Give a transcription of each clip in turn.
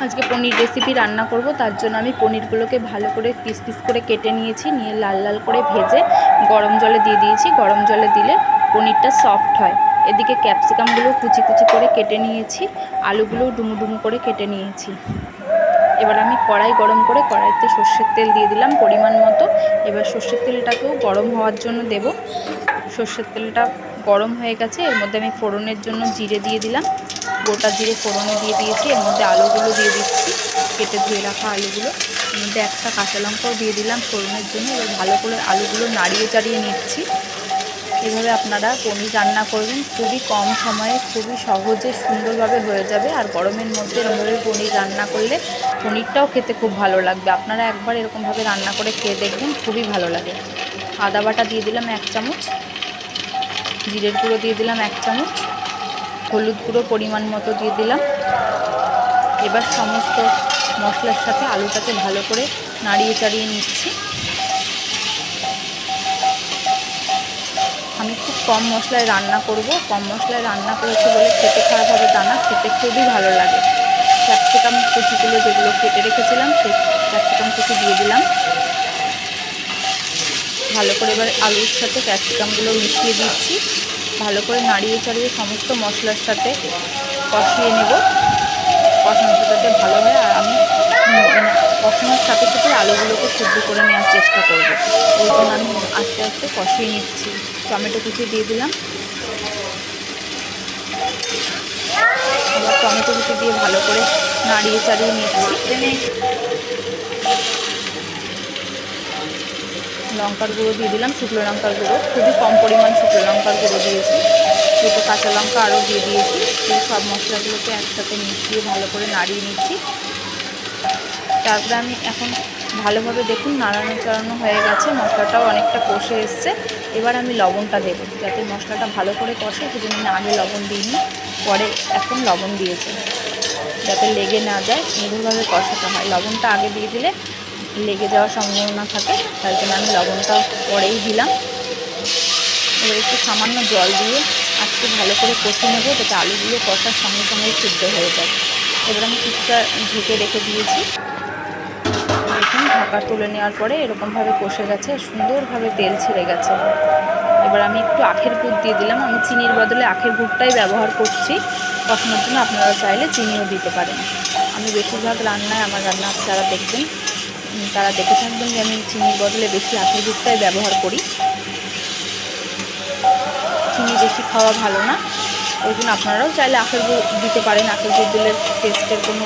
আজকে পনির রেসিপি রান্না করব। তার জন্য আমি পনিরগুলোকে ভালো করে পিস পিস করে কেটে নিয়েছি, নিয়ে লাল লাল করে ভেজে গরম জলে দিয়ে দিয়েছি। গরম জলে দিলে পনিরটা সফট হয়। এদিকে ক্যাপসিকামগুলো কুচি কুচি করে কেটে নিয়েছি, আলুগুলো ডুমু ডুমু করে কেটে নিয়েছি। এবার আমি কড়াই গরম করে কড়াইতে সর্ষের তেল দিয়ে দিলাম পরিমাণ মতো। এবার সর্ষের তেলটাকেও গরম হওয়ার জন্য দেব। সর্ষের তেলটা গরম হয়ে গেছে, এর মধ্যে আমি ফোড়নের জন্য জিরে দিয়ে দিলাম। গোটা জিরে ফোড়নে দিয়ে দিয়েছি। এর মধ্যে আলুগুলো দিয়ে দিচ্ছি, কেটে ধুয়ে রাখা আলুগুলো। এর মধ্যে একটা কাঁচা লঙ্কাও দিয়ে দিলাম ফোড়নের জন্য। এবার ভালো করে আলুগুলো নাড়িয়ে চাড়িয়ে নিচ্ছি। এভাবে আপনারা পনির রান্না করবেন, খুবই কম সময়ে খুবই সহজে সুন্দরভাবে হয়ে যাবে। আর গরমের মধ্যে এরকমভাবে পনির রান্না করলে পনিরটাও খেতে খুব ভালো লাগবে। আপনারা একবার এরকমভাবে রান্না করে খেয়ে দেখবেন, খুবই ভালো লাগে। আদা বাটা দিয়ে দিলাম 1 চামচ, জিরের গুঁড়ো দিয়ে দিলাম 1 চামচ, হলুদ গুঁড়ো পরিমাণ মতো দিয়ে দিলাম। এবার সমস্ত মশলার সাথে আলুটাকে ভালো করে নাড়িয়ে চাড়িয়ে নিচ্ছি। আমি খুব কম মশলায় রান্না করব। কম মশলায় রান্না করেছি বলে খেতে খারাপ হবে তা না, খেতে খুবই ভালো লাগে। ক্যাপসিকাম কুচিগুলো যেগুলো কেটে রেখেছিলাম সেই ক্যাপসিকাম কুচি দিয়ে দিলাম। ভালো করে এবার আলুর সাথে ক্যাপসিকামগুলো মিশিয়ে দিচ্ছি। ভালো করে নাড়িয়ে চাড়িয়ে সমস্ত মশলার সাথে কষিয়ে নেব। কষানোটা যাতে ভালো হয়, আর আমি কষানোর সাথে সাথে আলুগুলোকে সিদ্ধ করে নেওয়ার চেষ্টা করব। ওই জন্য আমি আস্তে আস্তে কষিয়ে নিচ্ছি। টমেটো কুচি দিয়ে দিলাম। এবার টমেটো কুচি দিয়ে ভালো করে নাড়িয়ে চাড়িয়ে নিচ্ছি। লঙ্কার গুঁড়ো দিয়ে দিলাম, শুকনো লঙ্কার গুঁড়ো, খুবই কম পরিমাণ শুকনো লঙ্কার গুঁড়ো দিয়েছি। দুটো কাঁচা লঙ্কা আরও দিয়ে দিয়েছি। এই সব মশলাগুলোকে একসাথে মিশিয়ে ভালো করে নাড়িয়ে নিচ্ছি। তারপরে আমি এখন ভালোভাবে দেখুন নাড়ানো চাড়ানো হয়ে গেছে, মশলাটাও অনেকটা কষে এসছে। এবার আমি লবণটা দেবো, যাতে মশলাটা ভালো করে কষে। সেজন্য আমি আগে লবণ দিইনি, পরে এখন লবণ দিয়েছি, যাতে লেগে না যায়, মৃদুভাবে কষাতে হয়। লবণটা আগে দিয়ে দিলে লেগে যাওয়ার সম্ভাবনা থাকে, তাই জন্য আমি লবণটা পরেই দিলাম। এবার একটু সামান্য জল দিয়ে একটু ভালো করে কষে নেবো, যাতে আলুগুলো কষার সঙ্গে সঙ্গেই সিদ্ধ হয়ে যায়। এবার আমি কিছুটা ঢেকে রেখে দিয়েছি। দেখুন ঢাকা তুলে নেওয়ার পরে এরকমভাবে কষে গেছে, সুন্দরভাবে তেল ছেড়ে গেছে। এবার আমি একটু আখের গুড় দিয়ে দিলাম। আমি চিনির বদলে আখের গুড়টাই ব্যবহার করছি কষানোর জন্য, আপনারা চাইলে চিনিও দিতে পারেন। আমি বেশিরভাগ রান্নায়, আমার রান্না যারা দেখবেন তারা দেখে থাকবেন যে আমি চিনির বদলে বেশি আখের গুড়টাই ব্যবহার করি। চিনি বেশি খাওয়া ভালো না, ওই জন্য আপনারাও চাইলে আখের গুড় দিতে পারেন। আখের গুড় দিলে টেস্টের কোনো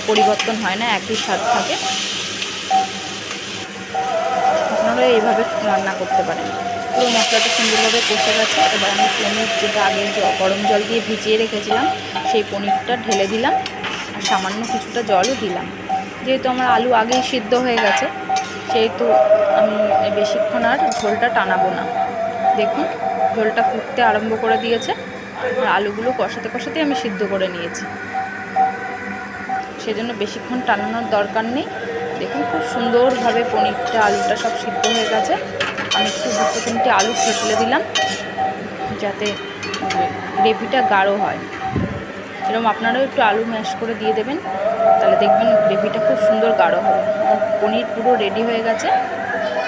পরিবর্তন হয় না, একই স্বাদ থাকে। আপনারা এইভাবে রান্না করতে পারেন। পুরো মশলাটা সুন্দরভাবে কষে গেছে। এবার আমি পনির, যেটা আগে গরম জল দিয়ে ভিজিয়ে রেখেছিলাম, সেই পনিরটা ঢেলে দিলাম, আর সামান্য কিছুটা জলও দিলাম। যেহেতু আমার আলু আগেই সিদ্ধ হয়ে গেছে, সেহেতু আমি বেশিক্ষণ আর ঝোলটা টানাবো না। দেখুন ঝোলটা ফুটতে আরম্ভ করে দিয়েছে, আর আলুগুলো কষাতে কষাতেই আমি সিদ্ধ করে নিয়েছি, সেজন্য বেশিক্ষণ টানানোর দরকার নেই। দেখুন খুব সুন্দরভাবে পনিরটা, আলুটা সব সিদ্ধ হয়ে গেছে। আমি একটু 2-3টে আলু থেতলে দিলাম, যাতে গ্রেভিটা গাঢ় হয়। এরকম আপনারাও একটু আলু ম্যাশ করে দিয়ে দেবেন, তাহলে দেখবেন গ্রেভিটা খুব সুন্দর গাঢ় হবে। পনির পুরো রেডি হয়ে গেছে।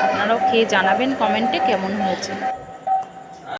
আপনারাও খেয়ে জানাবেন কমেন্টে কেমন হয়েছে।